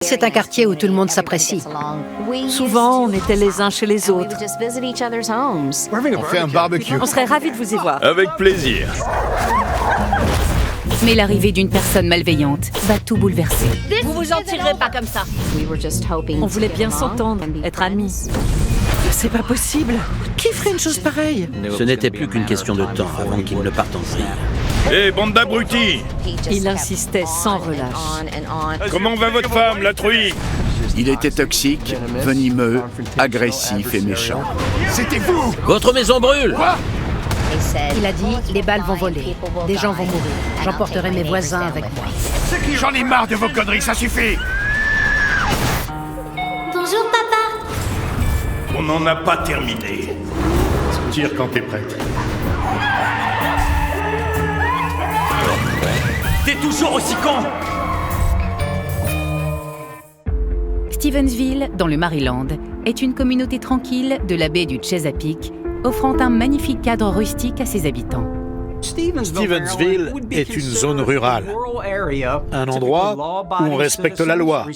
C'est un quartier où tout le monde s'apprécie. Souvent, on était les uns chez les autres. On fait un barbecue. On serait ravis de vous y voir. Avec plaisir. Mais l'arrivée d'une personne malveillante va tout bouleverser. Vous vous en tirerez pas comme ça. On voulait bien s'entendre, être amis. C'est pas possible. Qui ferait une chose pareille? Ce n'était plus qu'une question de temps avant qu'il ne parte en vrille. Hé, bande d'abrutis! Il insistait sans relâche. Comment va votre femme, la truie? Il était toxique, venimeux, agressif et méchant. C'était vous! Votre maison brûle! Il a dit, les balles vont voler, des gens vont mourir. J'emporterai mes voisins avec moi. J'en ai marre de vos conneries, ça suffit! Bonjour, papa. On n'en a pas terminé. Tire quand t'es prête. T'es toujours aussi con! Stevensville, dans le Maryland, est une communauté tranquille de la baie du Chesapeake, offrant un magnifique cadre rustique à ses habitants. Stevensville est une zone rurale, un endroit où on respecte la loi,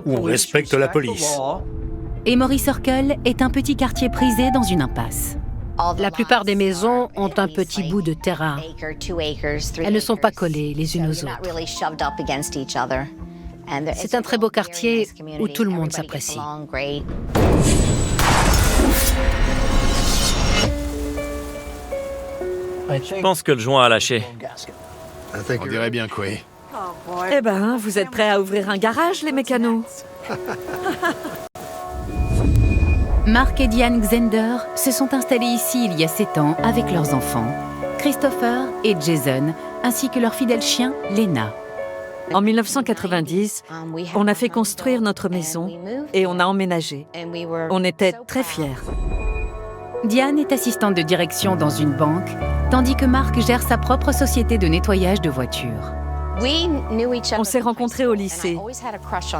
où on respecte la police. Et Maury Circle est un petit quartier prisé dans une impasse. La plupart des maisons ont un petit bout de terrain. Elles ne sont pas collées les unes aux autres. C'est un très beau quartier où tout le monde s'apprécie. Je pense que le joint a lâché. On dirait bien quoi. Eh ben, vous êtes prêts à ouvrir un garage, les mécanos? Mark et Diane Xender se sont installés ici il y a 7 ans avec leurs enfants, Christopher et Jason, ainsi que leur fidèle chien, Lena. En 1990, on a fait construire notre maison et on a emménagé. On était très fiers. Diane est assistante de direction dans une banque, tandis que Mark gère sa propre société de nettoyage de voitures. On s'est rencontrés au lycée.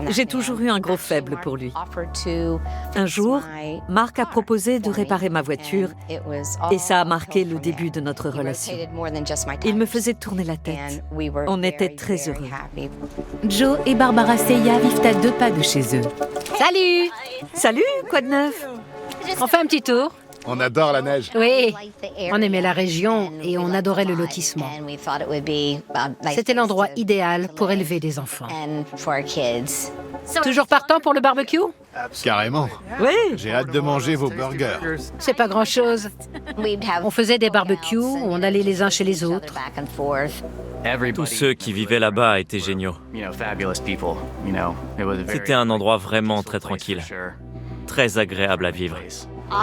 J'ai toujours eu un gros faible pour lui. Un jour, Mark a proposé de réparer ma voiture et ça a marqué le début de notre relation. Il me faisait tourner la tête. On était très heureux. Joe et Barbara Seya vivent à 2 pas de chez eux. Salut! Salut, quoi de neuf? On fait un petit tour? On adore la neige. Oui, on aimait la région et on adorait le lotissement. C'était l'endroit idéal pour élever des enfants. Toujours partant pour le barbecue? Carrément. Oui. J'ai hâte de manger vos burgers. C'est pas grand-chose. On faisait des barbecues où on allait les uns chez les autres. Tous ceux qui vivaient là-bas étaient géniaux. C'était un endroit vraiment très tranquille, très agréable à vivre.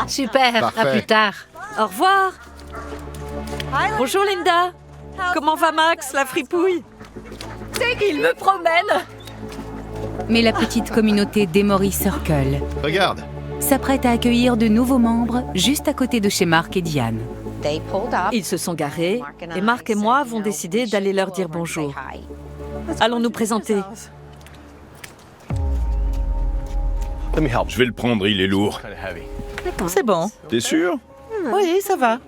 Super, Parfait. à plus tard. Au revoir. Bonjour, Linda. Comment va Max, la fripouille? Il me promène. Mais la petite communauté d'Emory Circle Regarde, s'apprête à accueillir de nouveaux membres juste à côté de chez Mark et Diane. Ils se sont garés et Mark et moi avons décidé d'aller leur dire bonjour. Allons nous présenter. Je vais le prendre, il est lourd. C'est bon. T'es sûr? Oui, ça va.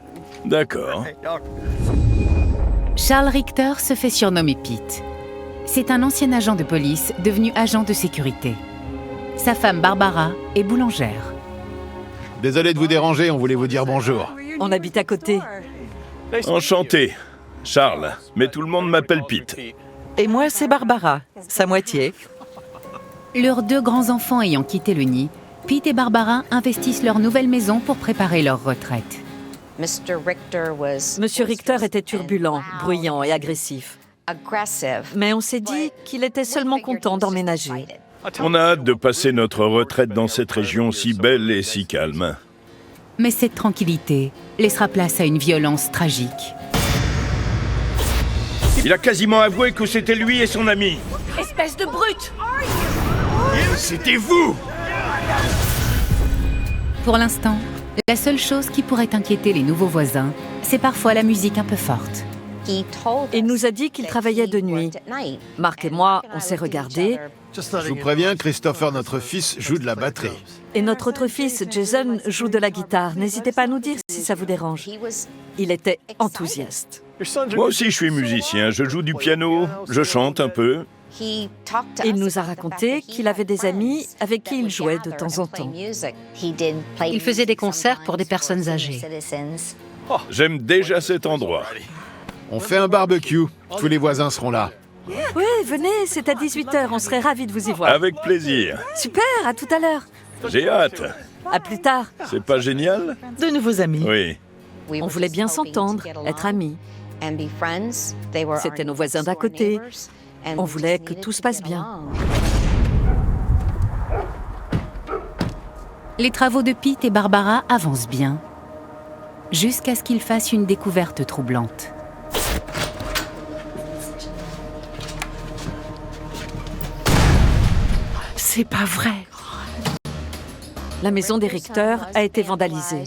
D'accord. Charles Richter se fait surnommer Pete. C'est un ancien agent de police devenu agent de sécurité. Sa femme Barbara est boulangère. désolé de vous déranger, on voulait vous dire bonjour. On habite à côté. Enchanté. Charles, mais tout le monde m'appelle Pete. Et moi, c'est Barbara, sa moitié. Leurs 2 grands-enfants ayant quitté le nid, Pete et Barbara investissent leur nouvelle maison pour préparer leur retraite. Monsieur Richter était turbulent, bruyant et agressif. Mais on s'est dit qu'il était seulement content d'emménager. On a hâte de passer notre retraite dans cette région si belle et si calme. Mais cette tranquillité laissera place à une violence tragique. Il a quasiment avoué que c'était lui et son ami. Espèce de brute! C'était vous! Pour l'instant, la seule chose qui pourrait inquiéter les nouveaux voisins, c'est parfois la musique un peu forte. Il nous a dit qu'il travaillait de nuit. Mark et moi, on s'est regardés. Je vous préviens, Christopher, notre fils, joue de la batterie. Et notre autre fils, Jason, joue de la guitare. N'hésitez pas à nous dire si ça vous dérange. Il était enthousiaste. Moi aussi, je suis musicien. Je joue du piano, je chante un peu. Il nous a raconté qu'il avait des amis avec qui il jouait de temps en temps. Il faisait des concerts pour des personnes âgées. J'aime déjà cet endroit. On fait un barbecue. Tous les voisins seront là. Oui, venez, c'est à 18h, on serait ravis de vous y voir. Avec plaisir. Super, à tout à l'heure. J'ai hâte. À plus tard. C'est pas génial? De nouveaux amis. Oui. On voulait bien s'entendre, être amis. C'était nos voisins d'à côté. On voulait que tout se passe bien. Les travaux de Pete et Barbara avancent bien, jusqu'à ce qu'ils fassent une découverte troublante. C'est pas vrai. La maison des Richter a été vandalisée.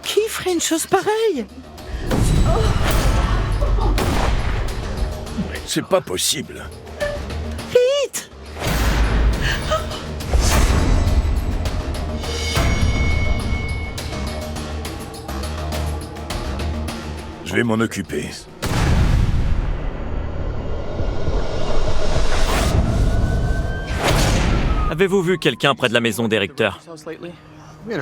Qui ferait une chose pareille? C'est pas possible. Pete! Je vais m'en occuper. Avez-vous vu quelqu'un près de la maison des Richter?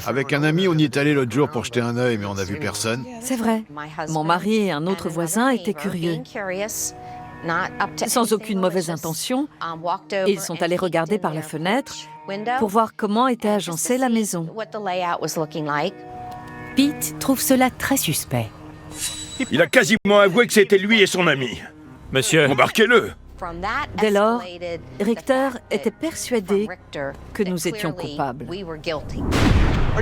Avec un ami, on y est allé l'autre jour pour jeter un œil, mais on n'a vu personne. C'est vrai. Mon mari et un autre voisin étaient curieux. Sans aucune mauvaise intention, ils sont allés regarder par la fenêtre pour voir comment était agencée la maison. Pete trouve cela très suspect. Il a quasiment avoué que c'était lui et son ami. Monsieur, Embarquez-le. Dès lors, Richter était persuadé que nous étions coupables.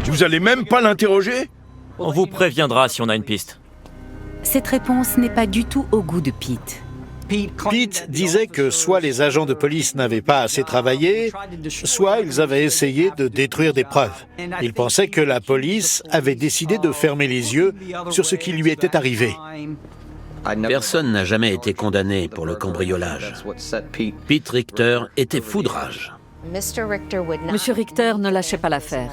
Vous allez même pas l'interroger? on vous préviendra si on a une piste. Cette réponse n'est pas du tout au goût de Pete. Pete disait que soit les agents de police n'avaient pas assez travaillé, soit ils avaient essayé de détruire des preuves. Il pensait que la police avait décidé de fermer les yeux sur ce qui lui était arrivé. Personne n'a jamais été condamné pour le cambriolage. Pete Richter était fou de rage. Monsieur Richter ne lâchait pas l'affaire.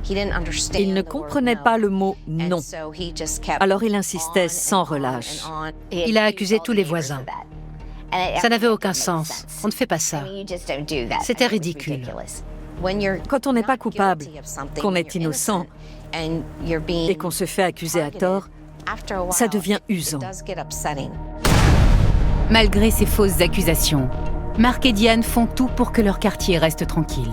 Il ne comprenait pas le mot « non ». Alors il insistait sans relâche. Il a accusé tous les voisins. Ça n'avait aucun sens. On ne fait pas ça. C'était ridicule. Quand on n'est pas coupable, qu'on est innocent et qu'on se fait accuser à tort, ça devient usant. Malgré ces fausses accusations, Mark et Diane font tout pour que leur quartier reste tranquille.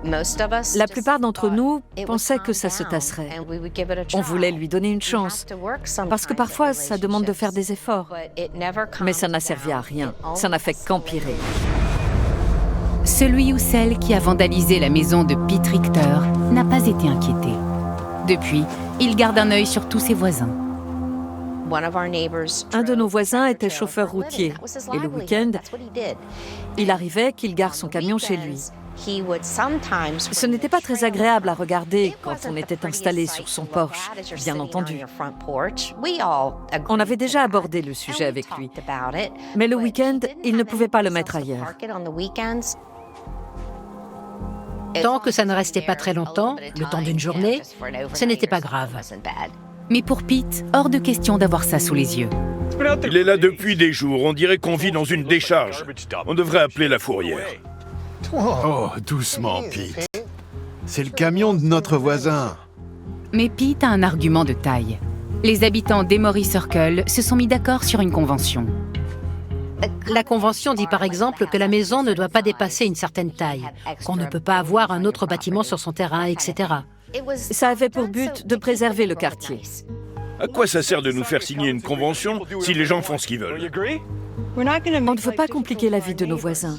La plupart d'entre nous pensaient que ça se tasserait. On voulait lui donner une chance, parce que parfois ça demande de faire des efforts. Mais ça n'a servi à rien, ça n'a fait qu'empirer. Celui ou celle qui a vandalisé la maison de Pete Richter n'a pas été inquiété. Depuis, il garde un œil sur tous ses voisins. Un de nos voisins était chauffeur routier et le week-end, il arrivait qu'il gare son camion chez lui. Ce n'était pas très agréable à regarder quand on était installé sur son porche, bien entendu. On avait déjà abordé le sujet avec lui, mais le week-end, il ne pouvait pas le mettre ailleurs. Tant que ça ne restait pas très longtemps, le temps d'une journée, ce n'était pas grave. Mais pour Pete, hors de question d'avoir ça sous les yeux. Il est là depuis des jours. On dirait qu'on vit dans une décharge. On devrait appeler la fourrière. Oh, doucement, Pete. C'est le camion de notre voisin. Mais Pete a un argument de taille. Les habitants d'Emory Circle se sont mis d'accord sur une convention. La convention dit par exemple que la maison ne doit pas dépasser une certaine taille, qu'on ne peut pas avoir un autre bâtiment sur son terrain, etc. Ça avait pour but de préserver le quartier. À quoi ça sert de nous faire signer une convention si les gens font ce qu'ils veulent? On ne veut pas compliquer la vie de nos voisins.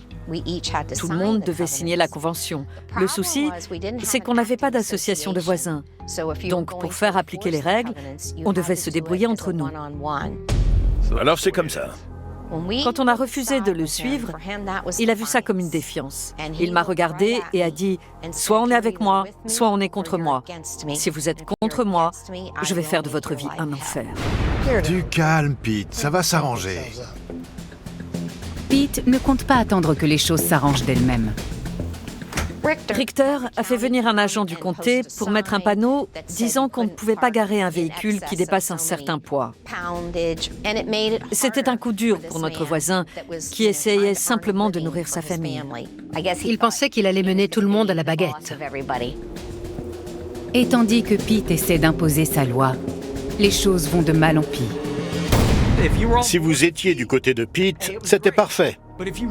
Tout le monde devait signer la convention. Le souci, c'est qu'on n'avait pas d'association de voisins. Donc, pour faire appliquer les règles, on devait se débrouiller entre nous. Alors c'est comme ça. Quand on a refusé de le suivre, il a vu ça comme une défiance. Il m'a regardé et a dit « Soit on est avec moi, soit on est contre moi. Si vous êtes contre moi, je vais faire de votre vie un enfer. » Du calme, Pete, ça va s'arranger. Pete ne compte pas attendre que les choses s'arrangent d'elles-mêmes. Richter a fait venir un agent du comté pour mettre un panneau disant qu'on ne pouvait pas garer un véhicule qui dépasse un certain poids. C'était un coup dur pour notre voisin qui essayait simplement de nourrir sa famille. Il pensait qu'il allait mener tout le monde à la baguette. Et tandis que Pete essaie d'imposer sa loi, les choses vont de mal en pis. Si vous étiez du côté de Pete, c'était parfait.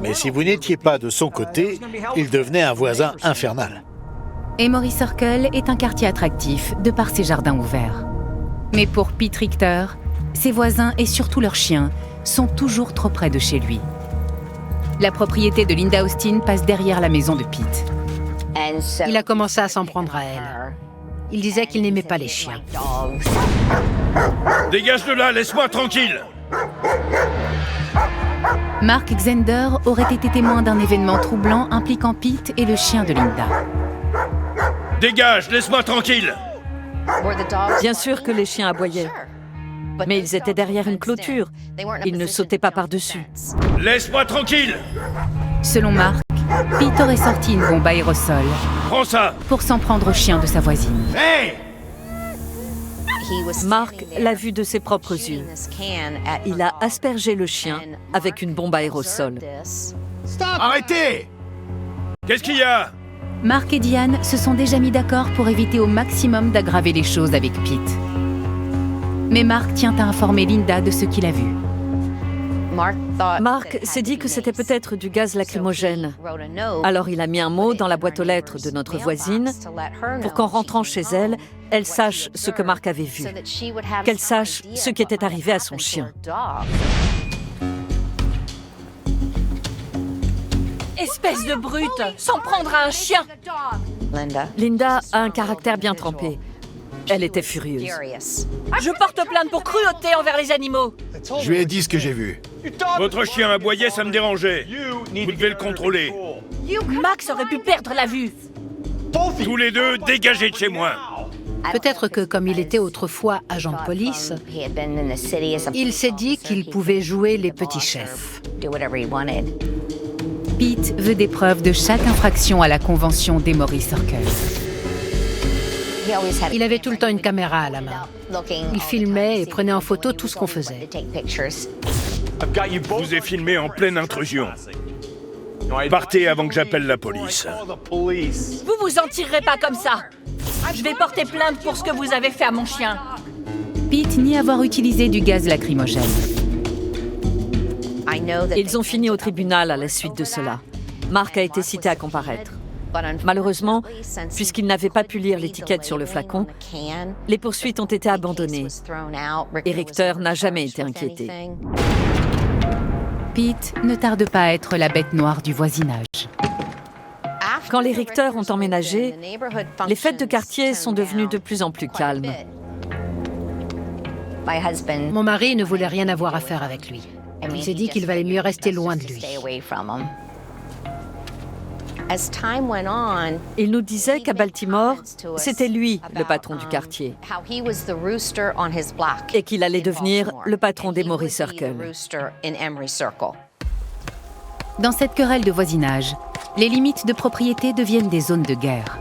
Mais si vous n'étiez pas de son côté, il devenait un voisin infernal. Emory Circle est un quartier attractif de par ses jardins ouverts. Mais pour Pete Richter, ses voisins et surtout leurs chiens sont toujours trop près de chez lui. La propriété de Linda Austin passe derrière la maison de Pete. Il a commencé à s'en prendre à elle. Il disait qu'il n'aimait pas les chiens. Dégage de là, laisse-moi tranquille! Mark Xander aurait été témoin d'un événement troublant impliquant Pete et le chien de Linda. Dégage, laisse-moi tranquille! Bien sûr que les chiens aboyaient, mais ils étaient derrière une clôture. Ils ne sautaient pas par-dessus. Laisse-moi tranquille! Selon Mark, Pete aurait sorti une bombe aérosol. Prends ça! Pour s'en prendre au chien de sa voisine. Hey! Mark l'a vu de ses propres yeux. Il a aspergé le chien avec une bombe aérosol. Arrêtez! Qu'est-ce qu'il y a? Mark et Diane se sont déjà mis d'accord pour éviter au maximum d'aggraver les choses avec Pete. Mais Mark tient à informer Linda de ce qu'il a vu. Mark s'est dit que c'était peut-être du gaz lacrymogène. Alors il a mis un mot dans la boîte aux lettres de notre voisine pour qu'en rentrant chez elle, elle sache ce que Mark avait vu, qu'elle sache ce qui était arrivé à son chien. Espèce de brute! S'en prendre à un chien! Linda a un caractère bien trempé. Elle était furieuse. Je porte plainte pour cruauté envers les animaux! Je lui ai dit ce que j'ai vu. Votre chien aboyait, ça me dérangeait. Vous devez le contrôler. Max aurait pu perdre la vue! Tous les deux, dégagez de chez moi! Peut-être que comme il était autrefois agent de police, il s'est dit qu'il pouvait jouer les petits chefs. Pete veut des preuves de chaque infraction à la convention d'Emory Circle. Il avait tout le temps une caméra à la main. Il filmait et prenait en photo tout ce qu'on faisait. Je vous ai filmé en pleine intrusion. Partez avant que j'appelle la police. Vous vous en tirerez pas comme ça! Je vais porter plainte pour ce que vous avez fait à mon chien. Pete nie avoir utilisé du gaz lacrymogène. Ils ont fini au tribunal à la suite de cela. Mark a été cité à comparaître. Malheureusement, puisqu'il n'avait pas pu lire l'étiquette sur le flacon, les poursuites ont été abandonnées. Et Richter n'a jamais été inquiété. Pete ne tarde pas à être la bête noire du voisinage. Quand les Richter ont emménagé, les fêtes de quartier sont devenues de plus en plus calmes. Mon mari ne voulait rien avoir à faire avec lui. Il s'est dit qu'il valait mieux rester loin de lui. Il nous disait qu'à Baltimore, c'était lui le patron du quartier et qu'il allait devenir le patron d'Emory Circle. Dans cette querelle de voisinage, les limites de propriété deviennent des zones de guerre.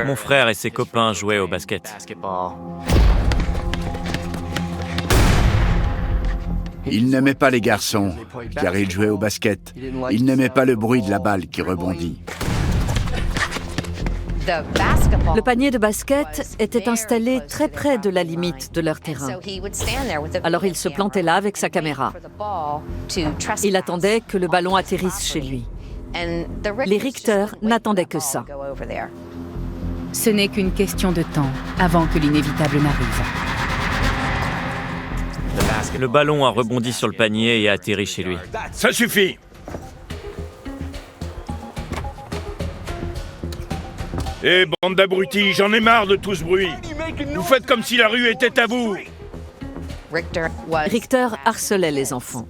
Mon frère et ses copains jouaient au basket. Il n'aimait pas les garçons, car il jouait au basket. Il n'aimait pas le bruit de la balle qui rebondit. Le panier de basket était installé très près de la limite de leur terrain. Alors il se plantait là avec sa caméra. Il attendait que le ballon atterrisse chez lui. Les Richter n'attendaient que ça. Ce n'est qu'une question de temps avant que l'inévitable n'arrive. Le ballon a rebondi sur le panier et a atterri chez lui. Ça suffit! Eh, bande d'abrutis, j'en ai marre de tout ce bruit! Vous faites comme si la rue était à vous! Richter harcelait les enfants.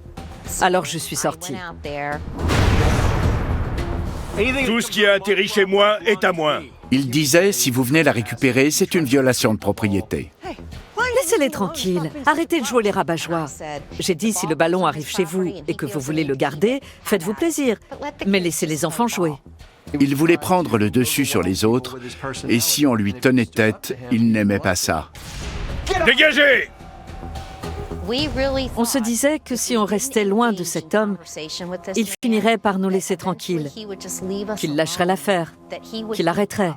Alors je suis sortie. Tout ce qui a atterri chez moi est à moi. Il disait, si vous venez la récupérer, c'est une violation de propriété. Laissez-les tranquilles. Arrêtez de jouer les rabat-joie. J'ai dit, si le ballon arrive chez vous et que vous voulez le garder, faites-vous plaisir. Mais laissez les enfants jouer. Il voulait prendre le dessus sur les autres, et si on lui tenait tête, il n'aimait pas ça. Dégagez! On se disait que si on restait loin de cet homme, il finirait par nous laisser tranquilles, qu'il lâcherait l'affaire, qu'il arrêterait.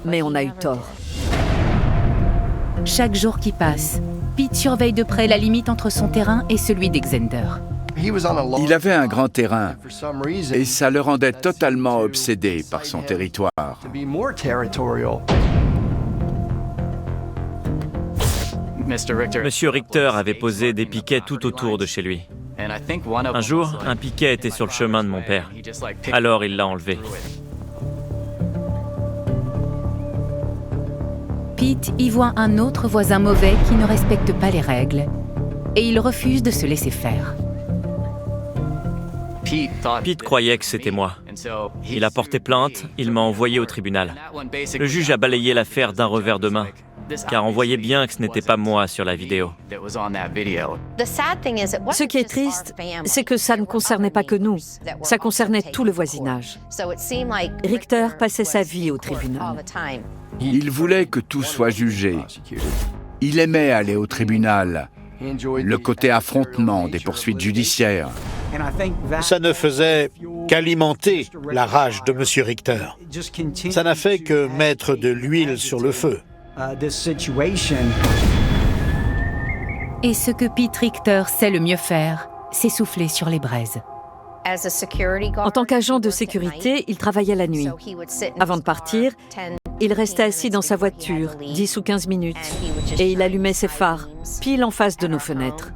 Mais on a eu tort. Chaque jour qui passe, Pete surveille de près la limite entre son terrain et celui d'Exander. Il avait un grand terrain, et ça le rendait totalement obsédé par son territoire. Monsieur Richter avait posé des piquets tout autour de chez lui. Un jour, un piquet était sur le chemin de mon père. Alors il l'a enlevé. Pete y voit un autre voisin mauvais qui ne respecte pas les règles et il refuse de se laisser faire. Pete croyait que c'était moi. Il a porté plainte, il m'a envoyé au tribunal. Le juge a balayé l'affaire d'un revers de main, car on voyait bien que ce n'était pas moi sur la vidéo. Ce qui est triste, c'est que ça ne concernait pas que nous, ça concernait tout le voisinage. Richter passait sa vie au tribunal. Il voulait que tout soit jugé. Il aimait aller au tribunal, le côté affrontement des poursuites judiciaires. Ça ne faisait qu'alimenter la rage de M. Richter. Ça n'a fait que mettre de l'huile sur le feu. Et ce que Pete Richter sait le mieux faire, c'est souffler sur les braises. En tant qu'agent de sécurité, il travaillait la nuit. Avant de partir, il restait assis dans sa voiture 10 ou 15 minutes et il allumait ses phares, pile en face de nos fenêtres.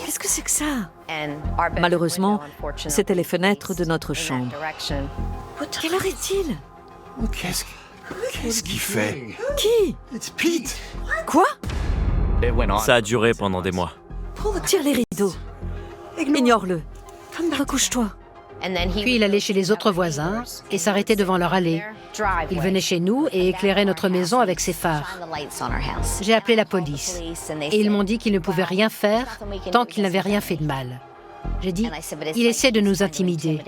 Qu'est-ce que c'est que ça? Malheureusement, c'était les fenêtres de notre chambre. Quelle heure est-il? Qu'est-ce qu'il fait? Qui? Pete! Quoi? Ça a duré pendant des mois. Tire les rideaux. Ignore-le. Recouche-toi. Puis il allait chez les autres voisins et s'arrêtait devant leur allée. Il venait chez nous et éclairait notre maison avec ses phares. J'ai appelé la police et ils m'ont dit qu'ils ne pouvaient rien faire tant qu'il n'avait rien fait de mal. J'ai dit, il essaie de nous intimider,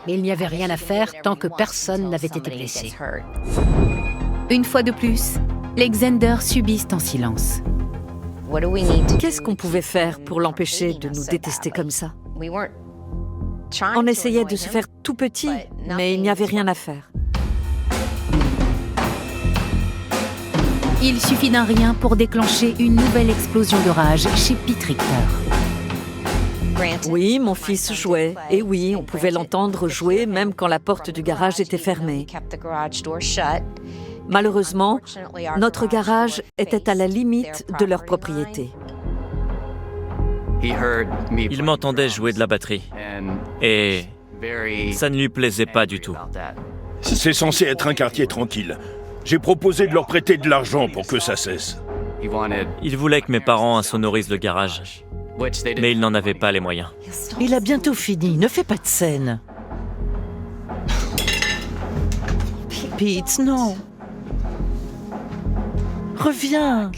mais il n'y avait rien à faire tant que personne n'avait été blessé. Une fois de plus, les Xander subissent en silence. Qu'est-ce qu'on pouvait faire pour l'empêcher de nous détester comme ça? On essayait de se faire tout petit, mais il n'y avait rien à faire. Il suffit d'un rien pour déclencher une nouvelle explosion de rage chez Pete Richter. Oui, mon fils jouait. Et oui, on pouvait l'entendre jouer même quand la porte du garage était fermée. Malheureusement, notre garage était à la limite de leur propriété. Il m'entendait jouer de la batterie. Et ça ne lui plaisait pas du tout. C'est censé être un quartier tranquille. J'ai proposé de leur prêter de l'argent pour que ça cesse. Il voulait que mes parents insonorisent le garage. Mais ils n'en avaient pas les moyens. Il a bientôt fini, ne fais pas de scène. Pete, non. Reviens.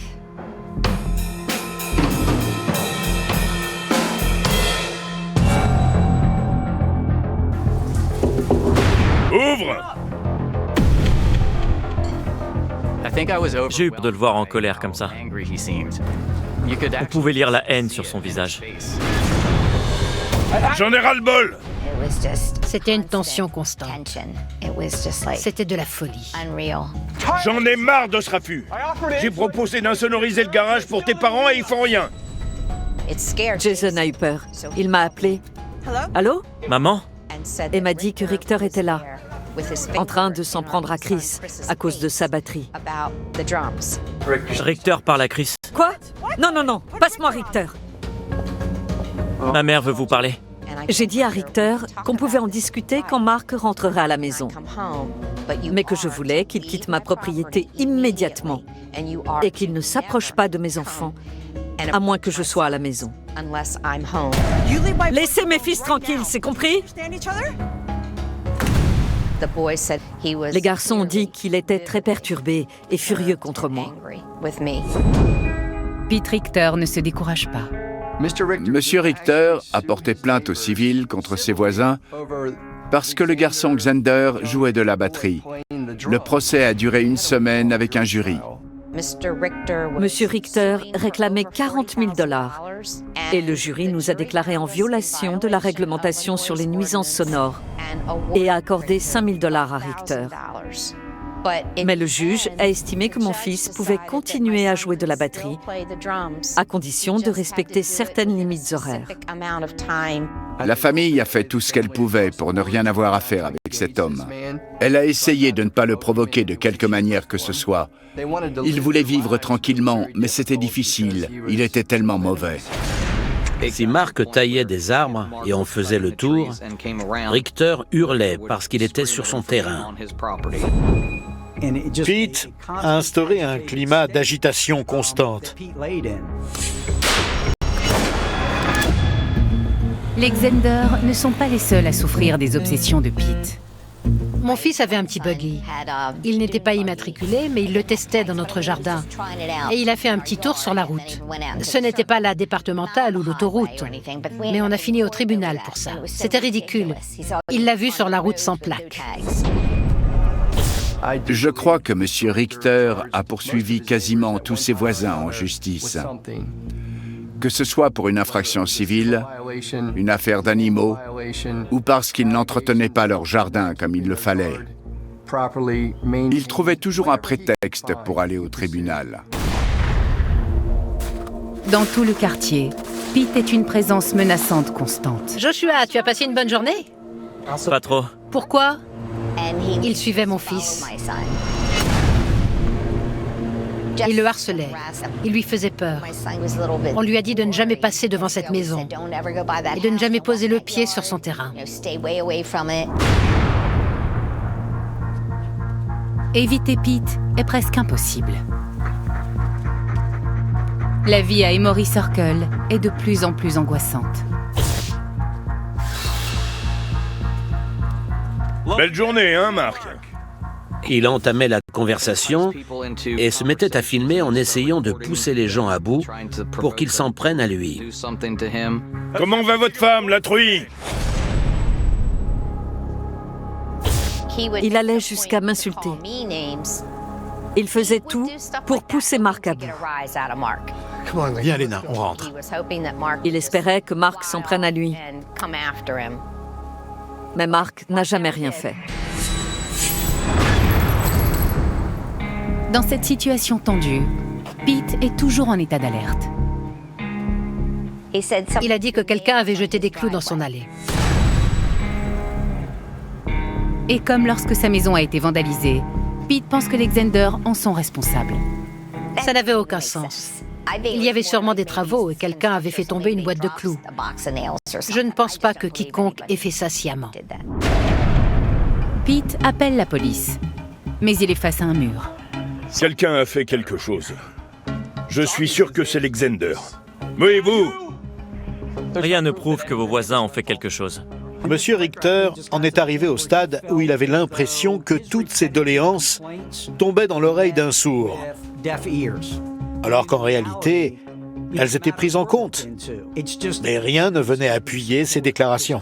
Ouvre! J'ai eu peur de le voir en colère comme ça. On pouvait lire la haine sur son visage. J'en ai ras-le-bol! C'était une tension constante. C'était de la folie. J'en ai marre de ce raffut. J'ai proposé d'insonoriser le garage pour tes parents et ils font rien. Jason a eu peur. Il m'a appelé. Allô? Maman? Et m'a dit que Richter était là, en train de s'en prendre à Chris à cause de sa batterie. Richter parle à Chris. Quoi? Non, non, non, passe-moi Richter. Ma mère veut vous parler. J'ai dit à Richter qu'on pouvait en discuter quand Mark rentrerait à la maison, mais que je voulais qu'il quitte ma propriété immédiatement et qu'il ne s'approche pas de mes enfants, à moins que je sois à la maison. Laissez mes fils tranquilles, c'est compris? Les garçons ont dit qu'il était très perturbé et furieux contre moi. Pete Richter ne se décourage pas. Monsieur Richter a porté plainte au civil contre ses voisins parce que le garçon Xander jouait de la batterie. Le procès a duré 1 semaine avec un jury. Monsieur Richter réclamait 40 000 $ et le jury nous a déclarés en violation de la réglementation sur les nuisances sonores et a accordé 5 000 $ à Richter. Mais le juge a estimé que mon fils pouvait continuer à jouer de la batterie à condition de respecter certaines limites horaires. La famille a fait tout ce qu'elle pouvait pour ne rien avoir à faire avec cet homme. Elle a essayé de ne pas le provoquer de quelque manière que ce soit. Il voulait vivre tranquillement, mais c'était difficile. Il était tellement mauvais. Si Mark taillait des arbres et en faisait le tour, Richter hurlait parce qu'il était sur son terrain. Pete a instauré un climat d'agitation constante. Les Xander ne sont pas les seuls à souffrir des obsessions de Pete. Mon fils avait un petit buggy. Il n'était pas immatriculé, mais il le testait dans notre jardin. Et il a fait un petit tour sur la route. Ce n'était pas la départementale ou l'autoroute, mais on a fini au tribunal pour ça. C'était ridicule. Il l'a vu sur la route sans plaque. Je crois que Monsieur Richter a poursuivi quasiment tous ses voisins en justice. Que ce soit pour une infraction civile, une affaire d'animaux, ou parce qu'ils n'entretenaient pas leur jardin comme il le fallait. Ils trouvaient toujours un prétexte pour aller au tribunal. Dans tout le quartier, Pete est une présence menaçante constante. Joshua, tu as passé une bonne journée? Pas trop. Pourquoi? Il suivait mon fils. Il le harcelait. Il lui faisait peur. On lui a dit de ne jamais passer devant cette maison et de ne jamais poser le pied sur son terrain. Éviter Pete est presque impossible. La vie à Emory Circle est de plus en plus angoissante. Belle journée, hein, Mark? Il entamait la conversation et se mettait à filmer en essayant de pousser les gens à bout pour qu'ils s'en prennent à lui. Comment va votre femme, la truie? Il allait jusqu'à m'insulter. Il faisait tout pour pousser Mark à bout. Viens, Lena, on rentre. Il espérait que Mark s'en prenne à lui. Mais Mark n'a jamais rien fait. Dans cette situation tendue, Pete est toujours en état d'alerte. Il a dit que quelqu'un avait jeté des clous dans son allée. Et comme lorsque sa maison a été vandalisée, Pete pense que les Xander en sont responsables. Ça n'avait aucun sens. Il y avait sûrement des travaux et quelqu'un avait fait tomber une boîte de clous. Je ne pense pas que quiconque ait fait ça sciemment. Pete appelle la police, mais il est face à un mur. Quelqu'un a fait quelque chose. Je suis sûr que c'est les Xander. Mais vous? Rien ne prouve que vos voisins ont fait quelque chose. Monsieur Richter en est arrivé au stade où il avait l'impression que toutes ses doléances tombaient dans l'oreille d'un sourd, alors qu'en réalité, elles étaient prises en compte. Mais rien ne venait appuyer ses déclarations.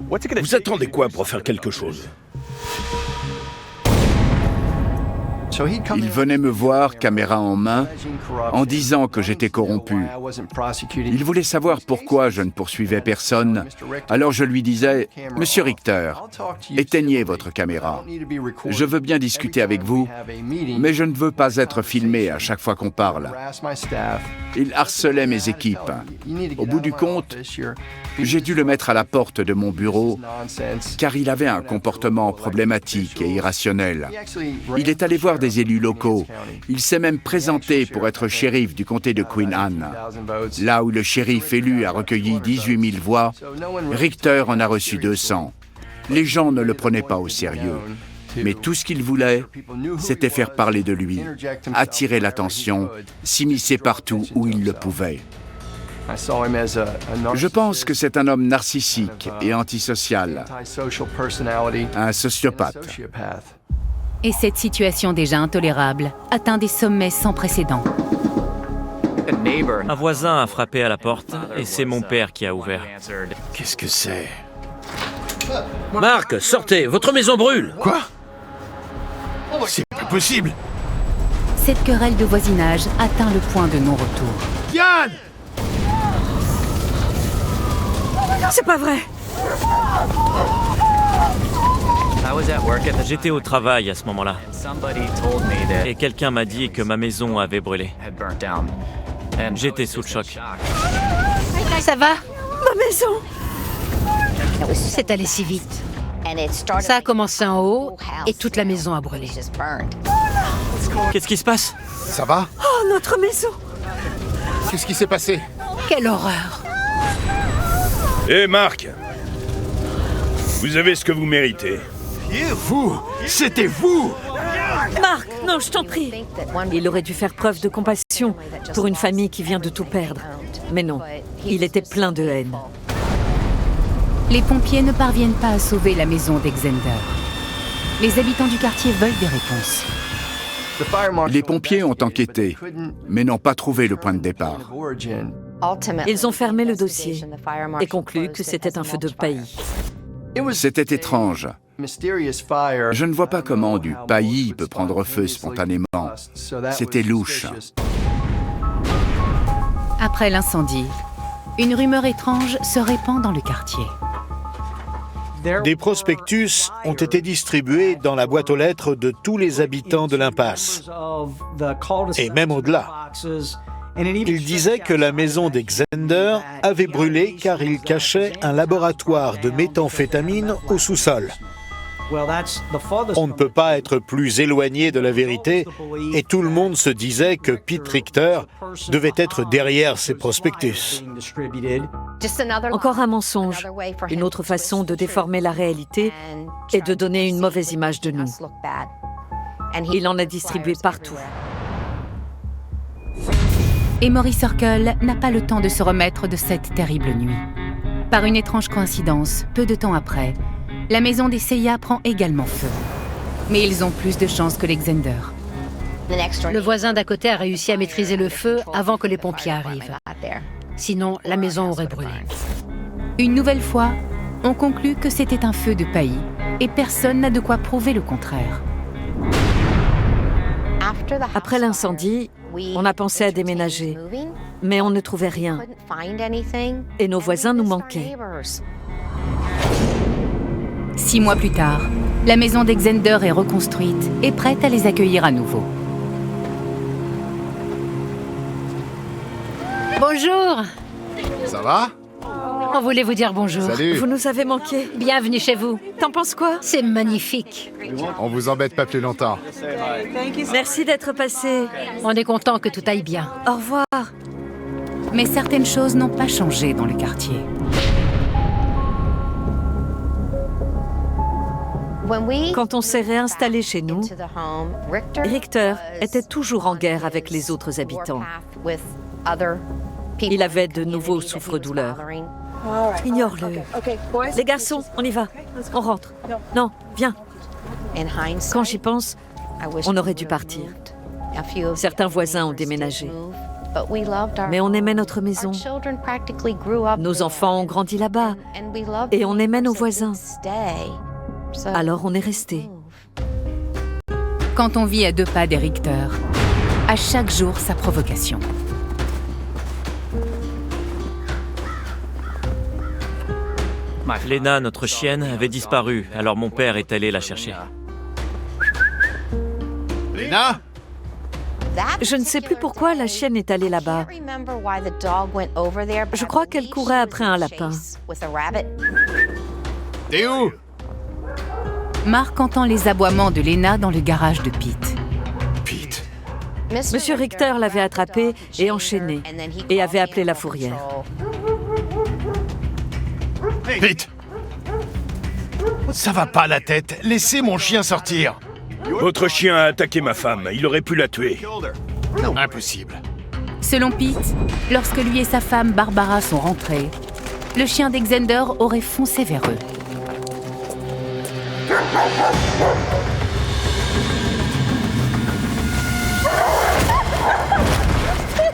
Vous attendez quoi pour faire quelque chose? Il venait me voir, caméra en main, en disant que j'étais corrompu. Il voulait savoir pourquoi je ne poursuivais personne. Alors je lui disais, « Monsieur Richter, éteignez votre caméra. Je veux bien discuter avec vous, mais je ne veux pas être filmé à chaque fois qu'on parle. » Il harcelait mes équipes. Au bout du compte, j'ai dû le mettre à la porte de mon bureau, car il avait un comportement problématique et irrationnel. Il est allé voir des élus locaux. Il s'est même présenté pour être shérif du comté de Queen Anne. Là où le shérif élu a recueilli 18 000 voix, Richter en a reçu 200. Les gens ne le prenaient pas au sérieux. Mais tout ce qu'il voulait, c'était faire parler de lui, attirer l'attention, s'immiscer partout où il le pouvait. Je pense que c'est un homme narcissique et antisocial, un sociopathe. Et cette situation déjà intolérable atteint des sommets sans précédent. Un voisin a frappé à la porte et c'est mon père qui a ouvert. Qu'est-ce que c'est? Marc, sortez, votre maison brûle. Quoi? C'est pas possible. Cette querelle de voisinage atteint le point de non-retour. Yann! C'est pas vrai! J'étais au travail à ce moment-là. Et quelqu'un m'a dit que ma maison avait brûlé. J'étais sous le choc. Ça va? Ma maison! C'est allé si vite. Ça a commencé en haut et toute la maison a brûlé. Qu'est-ce qui se passe? Ça va? Oh, notre maison! Qu'est-ce qui s'est passé? Quelle horreur! Hé Marc, vous avez ce que vous méritez. Vous! C'était vous! Marc, non, je t'en prie. Il aurait dû faire preuve de compassion pour une famille qui vient de tout perdre. Mais non, il était plein de haine. Les pompiers ne parviennent pas à sauver la maison d'Exender. Les habitants du quartier veulent des réponses. Les pompiers ont enquêté, mais n'ont pas trouvé le point de départ. Ils ont fermé le dossier et conclu que c'était un feu de paillis. C'était étrange. Je ne vois pas comment du paillis peut prendre feu spontanément. C'était louche. Après l'incendie, une rumeur étrange se répand dans le quartier. Des prospectus ont été distribués dans la boîte aux lettres de tous les habitants de l'impasse, et même au-delà. Il disait que la maison d'Exender avait brûlé car il cachait un laboratoire de méthamphétamine au sous-sol. On ne peut pas être plus éloigné de la vérité et tout le monde se disait que Pete Richter devait être derrière ces prospectus. Encore un mensonge, une autre façon de déformer la réalité et de donner une mauvaise image de nous. Il en a distribué partout. Emory Circle n'a pas le temps de se remettre de cette terrible nuit. Par une étrange coïncidence, peu de temps après, la maison des Seiya prend également feu. Mais ils ont plus de chance que l'Exender. Le voisin d'à côté a réussi à maîtriser le feu avant que les pompiers arrivent. Sinon, la maison aurait brûlé. Une nouvelle fois, on conclut que c'était un feu de paillis et personne n'a de quoi prouver le contraire. Après l'incendie, on a pensé à déménager, mais on ne trouvait rien. Et nos voisins nous manquaient. 6 mois plus tard, la maison d'Exender est reconstruite et prête à les accueillir à nouveau. Bonjour! Ça va? On voulait vous dire bonjour. Salut! Vous nous avez manqué. Bienvenue chez vous. T'en penses quoi? C'est magnifique. On vous embête pas plus longtemps. Merci d'être passé. On est content que tout aille bien. Au revoir. Mais certaines choses n'ont pas changé dans le quartier. Quand on s'est réinstallé chez nous, Richter était toujours en guerre avec les autres habitants. Il avait de nouveaux souffres-douleurs. Ignore-le. Les garçons, on y va. On rentre. Non, viens. Quand j'y pense, on aurait dû partir. Certains voisins ont déménagé. Mais on aimait notre maison. Nos enfants ont grandi là-bas. Et on aimait nos voisins. Alors on est resté. Quand on vit à 2 pas des Richter, à chaque jour sa provocation. Lena, notre chienne, avait disparu, alors mon père est allé la chercher. Lena? Je ne sais plus pourquoi la chienne est allée là-bas. Je crois qu'elle courait après un lapin. T'es où? Marc entend les aboiements de Lena dans le garage de Pete. Pete. Monsieur Richter l'avait attrapée et enchaînée et avait appelé la fourrière. Pete! Ça va pas la tête. Laissez mon chien sortir. Votre chien a attaqué ma femme. Il aurait pu la tuer. Impossible. Selon Pete, lorsque lui et sa femme Barbara sont rentrés, le chien d'Exander aurait foncé vers eux.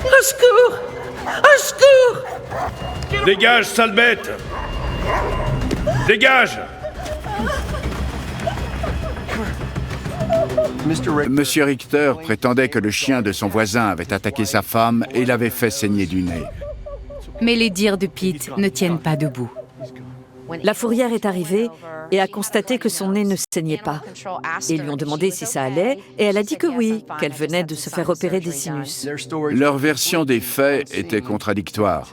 Au secours! Au secours! Dégage, sale bête! Dégage! Monsieur Richter prétendait que le chien de son voisin avait attaqué sa femme et l'avait fait saigner du nez. Mais les dires de Pete ne tiennent pas debout. La fourrière est arrivée et a constaté que son nez ne saignait pas. Ils lui ont demandé si ça allait et elle a dit que oui, qu'elle venait de se faire opérer des sinus. Leur version des faits était contradictoire.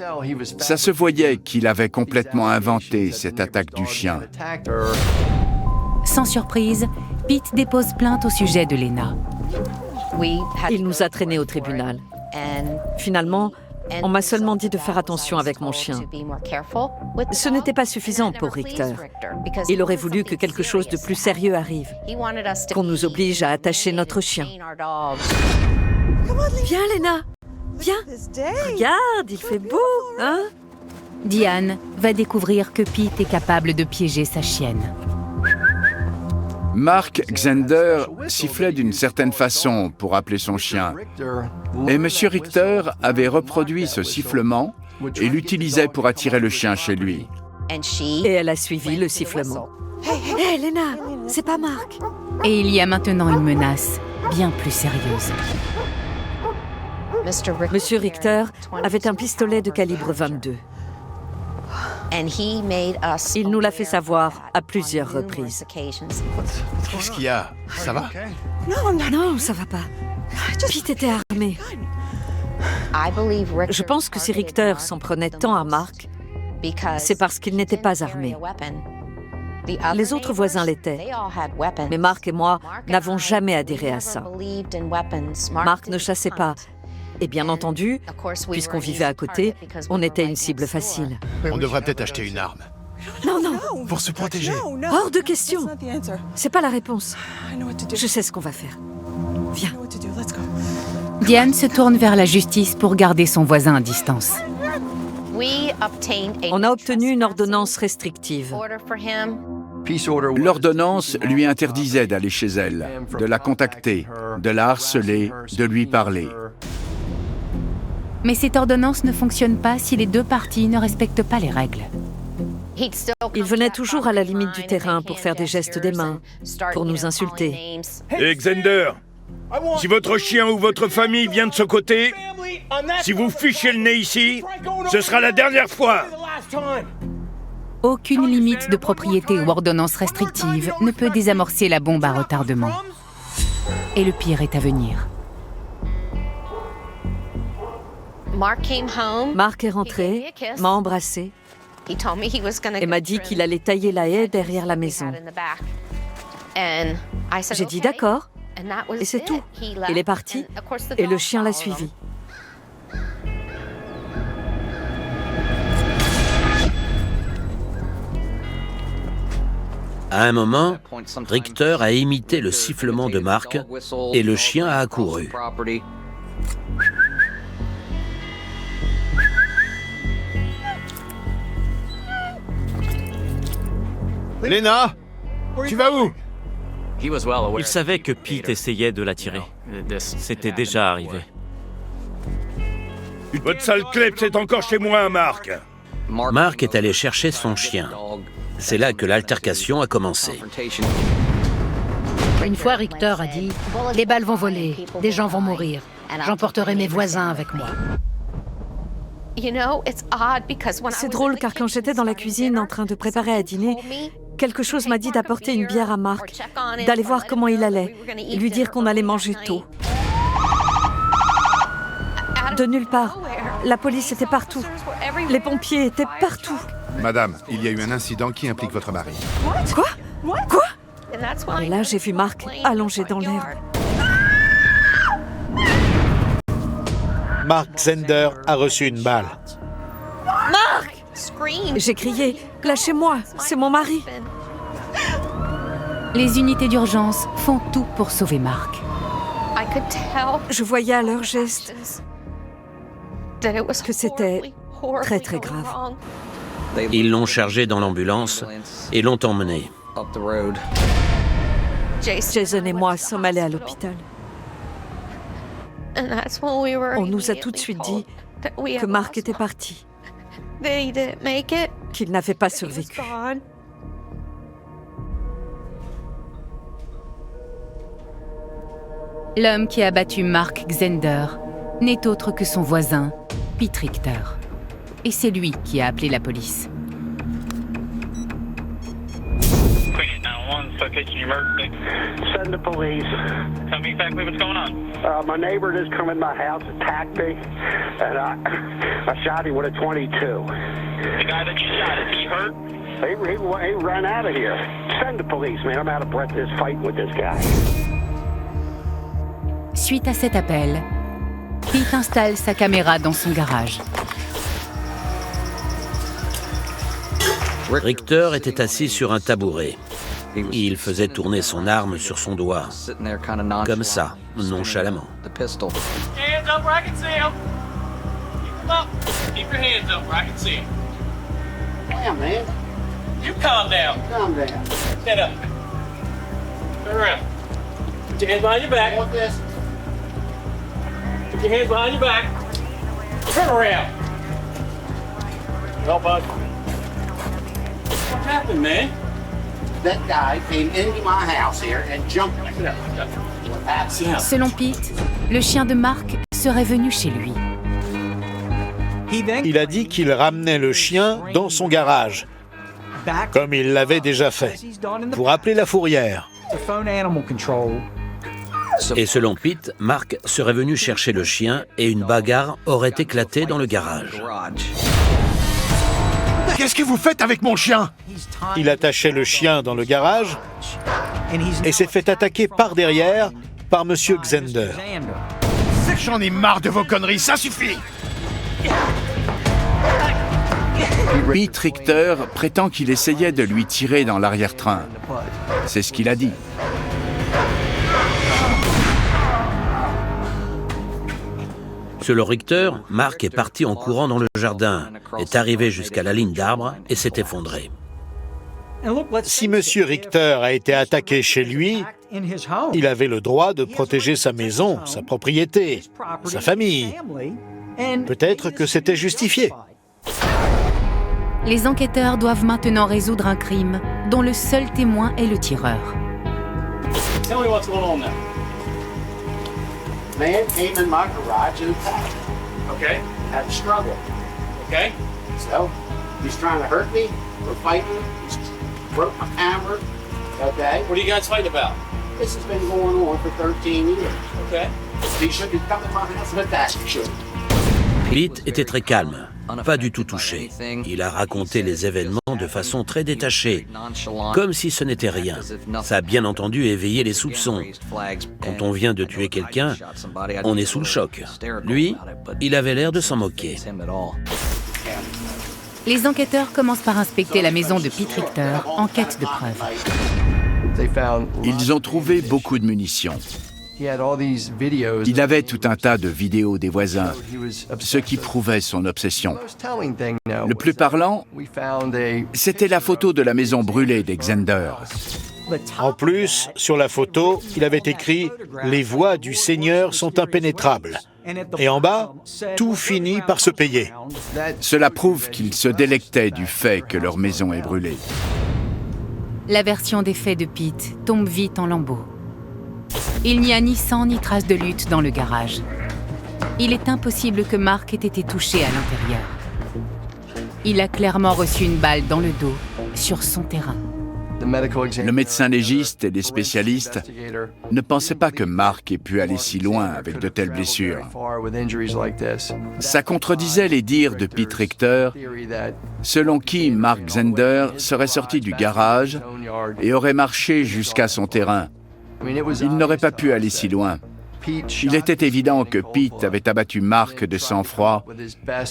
Ça se voyait qu'il avait complètement inventé cette attaque du chien. Sans surprise, Pete dépose plainte au sujet de Lena. Il nous a traînés au tribunal. Finalement, on m'a seulement dit de faire attention avec mon chien. Ce n'était pas suffisant pour Richter. Il aurait voulu que quelque chose de plus sérieux arrive, qu'on nous oblige à attacher notre chien. Viens, Lena, viens. Regarde, il fait beau, hein? Diane va découvrir que Pete est capable de piéger sa chienne. Mark Xander sifflait d'une certaine façon pour appeler son chien. Et M. Richter avait reproduit ce sifflement et l'utilisait pour attirer le chien chez lui. Et elle a suivi le sifflement. Hé, Lena, c'est pas Mark. Et il y a maintenant une menace bien plus sérieuse. Monsieur Richter avait un pistolet de calibre 22. Il nous l'a fait savoir à plusieurs reprises. Qu'est-ce qu'il y a? Ça va? Non, ça va pas. Pete était armé. Je pense que si Richter s'en prenait tant à Mark, c'est parce qu'il n'était pas armé. Les autres voisins l'étaient. Mais Mark et moi n'avons jamais adhéré à ça. Mark ne chassait pas. Et bien entendu, puisqu'on vivait à côté, on était une cible facile. On devrait peut-être acheter une arme. Non. Pour se protéger. Hors de question. C'est pas la réponse. Je sais ce qu'on va faire. Viens. Diane se tourne vers la justice pour garder son voisin à distance. On a obtenu une ordonnance restrictive. L'ordonnance lui interdisait d'aller chez elle, de la contacter, de la harceler, de lui parler. Mais cette ordonnance ne fonctionne pas si les deux parties ne respectent pas les règles. Il venait toujours à la limite du terrain pour faire des gestes des mains, pour nous insulter. Hé, Xander, si votre chien ou votre famille vient de ce côté, si vous fichez le nez ici, ce sera la dernière fois. Aucune limite de propriété ou ordonnance restrictive ne peut désamorcer la bombe à retardement. Et le pire est à venir. Mark est rentré, m'a embrassé et m'a dit qu'il allait tailler la haie derrière la maison. J'ai dit d'accord, et c'est tout. Il est parti, et le chien l'a suivi. À un moment, Richter a imité le sifflement de Mark et le chien a accouru. Lena, tu vas où? Il savait que Pete essayait de l'attirer. C'était déjà arrivé. Votre sale clep, c'est encore chez moi, Mark. Mark est allé chercher son chien. C'est là que l'altercation a commencé. Une fois, Richter a dit « Les balles vont voler, des gens vont mourir. J'emporterai mes voisins avec moi. » C'est drôle car quand j'étais dans la cuisine en train de préparer à dîner, quelque chose m'a dit d'apporter une bière à Mark, d'aller voir comment il allait, et lui dire qu'on allait manger tôt. De nulle part. La police était partout. Les pompiers étaient partout. Madame, il y a eu un incident qui implique votre mari. Quoi? Et là, j'ai vu Mark allongé dans l'herbe. Mark Xander a reçu une balle. Mark! J'ai crié, lâchez-moi, c'est mon mari. Les unités d'urgence font tout pour sauver Mark. Je voyais à leurs gestes que c'était très très grave. Ils l'ont chargé dans l'ambulance et l'ont emmené. Jason et moi sommes allés à l'hôpital. On nous a tout de suite dit que Mark était parti, qu'il n'avait pas survécu. L'homme qui a battu Mark Xander n'est autre que son voisin, Pete Richter. Et c'est lui qui a appelé la police. Send the police. Tell me exactly what's going on. My neighbor just come in my house, attacked me, and I shot him with a .22. The guy that you shot, is he hurt? He ran out of here. Send the police, man. I'm out of breath just fighting with this guy. Suite à cet appel, Pete installe sa caméra dans son garage. Richter était assis sur un tabouret. Il faisait tourner son arme sur son doigt, comme ça, nonchalamment. Hands up where I can see him. Keep them up. Keep your hands up where I can see him. Damn, man. You calm down. Calm down. Stand up. Turn around. Put your hands behind your back. Want this? Put your hands behind your back. Turn around. Well, bud. What happened, man? That guy came into my house here and jumped me. Selon Pete, le chien de Mark serait venu chez lui. Il a dit qu'il ramenait le chien dans son garage, comme il l'avait déjà fait, pour appeler la fourrière. Et selon Pete, Mark serait venu chercher le chien et une bagarre aurait éclaté dans le garage. Qu'est-ce que vous faites avec mon chien? Il attachait le chien dans le garage et s'est fait attaquer par derrière par Monsieur Xander. J'en ai marre de vos conneries, ça suffit! Pete Richter prétend qu'il essayait de lui tirer dans l'arrière-train. C'est ce qu'il a dit. Selon Richter, Mark est parti en courant dans le jardin, est arrivé jusqu'à la ligne d'arbres et s'est effondré. Si Monsieur Richter a été attaqué chez lui, il avait le droit de protéger sa maison, sa propriété, sa famille. Peut-être que c'était justifié. Les enquêteurs doivent maintenant résoudre un crime dont le seul témoin est le tireur. Tell me what's going on now. Man came in my garage and attacked me. Okay. Had a struggle. Okay. So, he's trying to hurt me. We're fighting. He's broke my camera. Okay. What are you guys fighting about? This has been going on for 13 years. Okay. He shouldn't have come in my house and attacked me. Pete était très calme, pas du tout touché. Il a raconté les événements de façon très détachée, comme si ce n'était rien. Ça a bien entendu éveillé les soupçons. Quand on vient de tuer quelqu'un, on est sous le choc. Lui, il avait l'air de s'en moquer. Les enquêteurs commencent par inspecter la maison de Pete Richter en quête de preuves. Ils ont trouvé beaucoup de munitions. Il avait tout un tas de vidéos des voisins, ce qui prouvait son obsession. Le plus parlant, c'était la photo de la maison brûlée des Xander. En plus, sur la photo, il avait écrit « Les voies du Seigneur sont impénétrables ». Et en bas, tout finit par se payer. Cela prouve qu'ils se délectaient du fait que leur maison est brûlée. La version des faits de Pete tombe vite en lambeaux. Il n'y a ni sang ni trace de lutte dans le garage. Il est impossible que Mark ait été touché à l'intérieur. Il a clairement reçu une balle dans le dos, sur son terrain. Le médecin légiste et les spécialistes ne pensaient pas que Mark ait pu aller si loin avec de telles blessures. Ça contredisait les dires de Pete Richter, selon qui Mark Xander serait sorti du garage et aurait marché jusqu'à son terrain. Il n'aurait pas pu aller si loin. Il était évident que Pete avait abattu Mark de sang-froid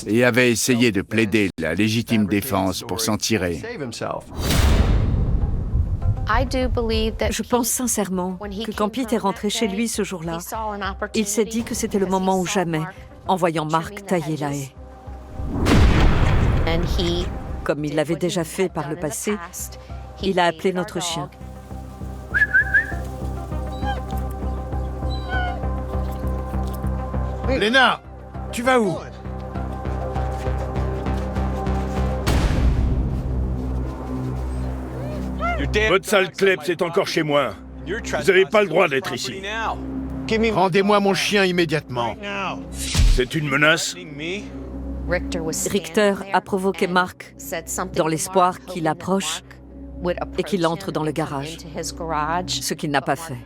et avait essayé de plaider la légitime défense pour s'en tirer. Je pense sincèrement que quand Pete est rentré chez lui ce jour-là, il s'est dit que c'était le moment ou jamais en voyant Mark tailler la haie. Comme il l'avait déjà fait par le passé, il a appelé notre chien. Lena, tu vas où? Votre sale Klebs est encore chez moi. Vous n'avez pas le droit d'être ici. Rendez-moi mon chien immédiatement. C'est une menace? Richter a provoqué Mark dans l'espoir qu'il approche et qu'il entre dans le garage, ce qu'il n'a pas fait.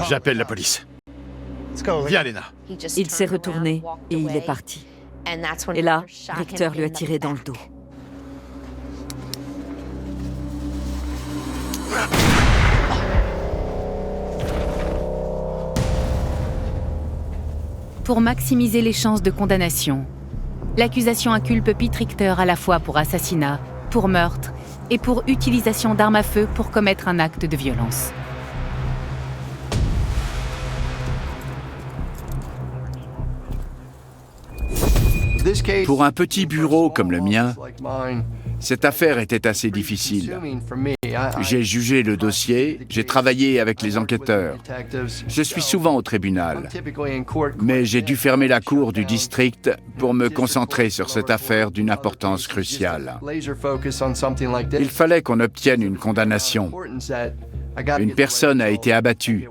J'appelle la police. Viens, Lena. Il s'est retourné et il est parti. Et là, Richter lui a tiré dans le dos. Pour maximiser les chances de condamnation, l'accusation inculpe Pete Richter à la fois pour assassinat, pour meurtre et pour utilisation d'armes à feu pour commettre un acte de violence. Pour un petit bureau comme le mien, cette affaire était assez difficile. J'ai jugé le dossier, j'ai travaillé avec les enquêteurs. Je suis souvent au tribunal, mais j'ai dû fermer la cour du district pour me concentrer sur cette affaire d'une importance cruciale. Il fallait qu'on obtienne une condamnation. Une personne a été abattue.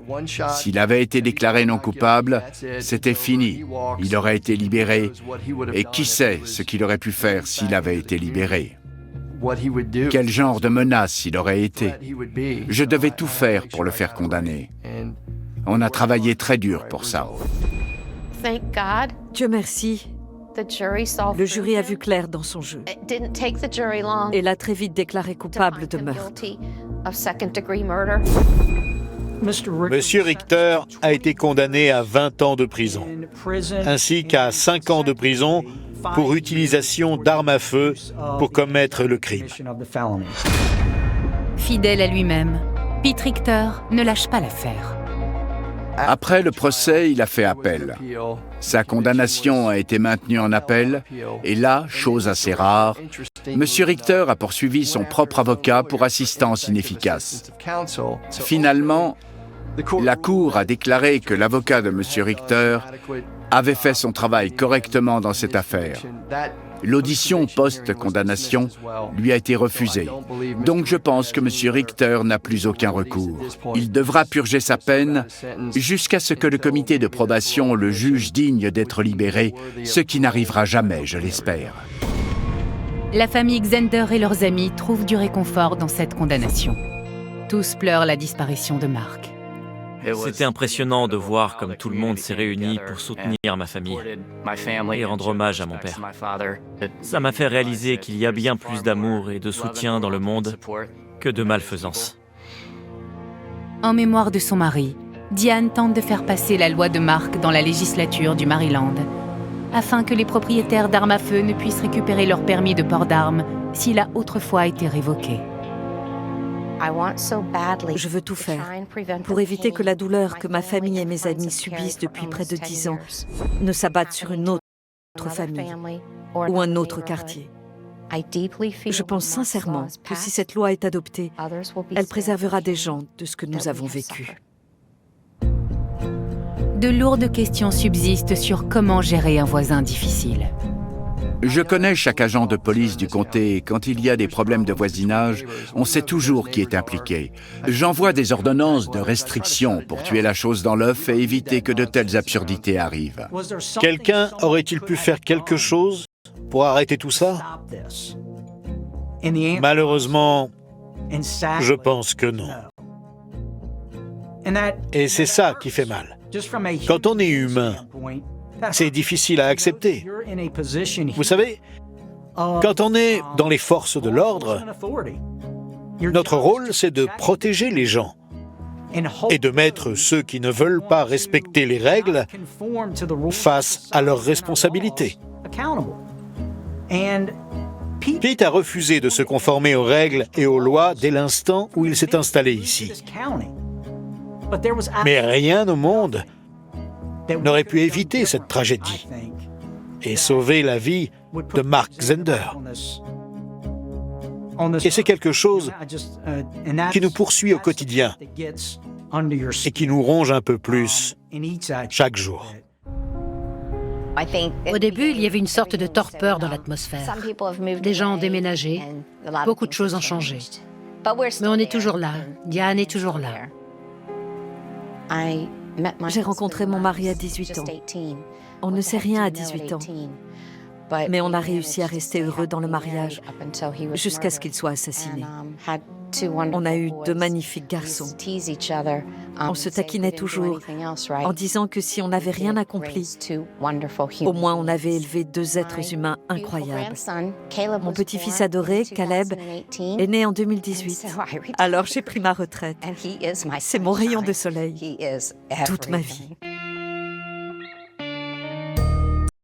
S'il avait été déclaré non coupable, c'était fini. Il aurait été libéré. Et qui sait ce qu'il aurait pu faire s'il avait été libéré? Quel genre de menace il aurait été? Je devais tout faire pour le faire condamner. On a travaillé très dur pour ça. Dieu merci, le jury a vu clair dans son jeu et l'a très vite déclaré coupable de meurtre. Monsieur Richter a été condamné à 20 ans de prison, ainsi qu'à 5 ans de prison pour utilisation d'armes à feu pour commettre le crime. Fidèle à lui-même, Pete Richter ne lâche pas l'affaire. Après le procès, il a fait appel. Sa condamnation a été maintenue en appel, et là, chose assez rare, M. Richter a poursuivi son propre avocat pour assistance inefficace. Finalement, la Cour a déclaré que l'avocat de M. Richter avait fait son travail correctement dans cette affaire. L'audition post-condamnation lui a été refusée. Donc je pense que M. Richter n'a plus aucun recours. Il devra purger sa peine jusqu'à ce que le comité de probation le juge digne d'être libéré, ce qui n'arrivera jamais, je l'espère. La famille Xander et leurs amis trouvent du réconfort dans cette condamnation. Tous pleurent la disparition de Mark. C'était impressionnant de voir comme tout le monde s'est réuni pour soutenir ma famille et rendre hommage à mon père. Ça m'a fait réaliser qu'il y a bien plus d'amour et de soutien dans le monde que de malfaisance. En mémoire de son mari, Diane tente de faire passer la loi de Mark dans la législature du Maryland, afin que les propriétaires d'armes à feu ne puissent récupérer leur permis de port d'armes s'il a autrefois été révoqué. Je veux tout faire pour éviter que la douleur que ma famille et mes amis subissent depuis près de 10 ans ne s'abatte sur une autre famille ou un autre quartier. Je pense sincèrement que si cette loi est adoptée, elle préservera des gens de ce que nous avons vécu. De lourdes questions subsistent sur comment gérer un voisin difficile. Je connais chaque agent de police du comté et quand il y a des problèmes de voisinage, on sait toujours qui est impliqué. J'envoie des ordonnances de restriction pour tuer la chose dans l'œuf et éviter que de telles absurdités arrivent. Quelqu'un aurait-il pu faire quelque chose pour arrêter tout ça? Malheureusement, je pense que non. Et c'est ça qui fait mal. Quand on est humain, c'est difficile à accepter. Vous savez, quand on est dans les forces de l'ordre, notre rôle, c'est de protéger les gens et de mettre ceux qui ne veulent pas respecter les règles face à leurs responsabilités. Pete a refusé de se conformer aux règles et aux lois dès l'instant où il s'est installé ici. Mais rien au monde n'aurait pu éviter cette tragédie et sauver la vie de Mark Zehnder. Et c'est quelque chose qui nous poursuit au quotidien et qui nous ronge un peu plus chaque jour. Au début, il y avait une sorte de torpeur dans l'atmosphère. Des gens ont déménagé, beaucoup de choses ont changé. Mais on est toujours là, Diane est toujours là. J'ai rencontré mon mari à 18 ans. On ne sait rien à 18 ans. Mais on a réussi à rester heureux dans le mariage jusqu'à ce qu'il soit assassiné. On a eu de magnifiques garçons. On se taquinait toujours en disant que si on n'avait rien accompli, au moins on avait élevé 2 êtres humains incroyables. Mon petit-fils adoré, Caleb, est né en 2018. Alors j'ai pris ma retraite. C'est mon rayon de soleil toute ma vie.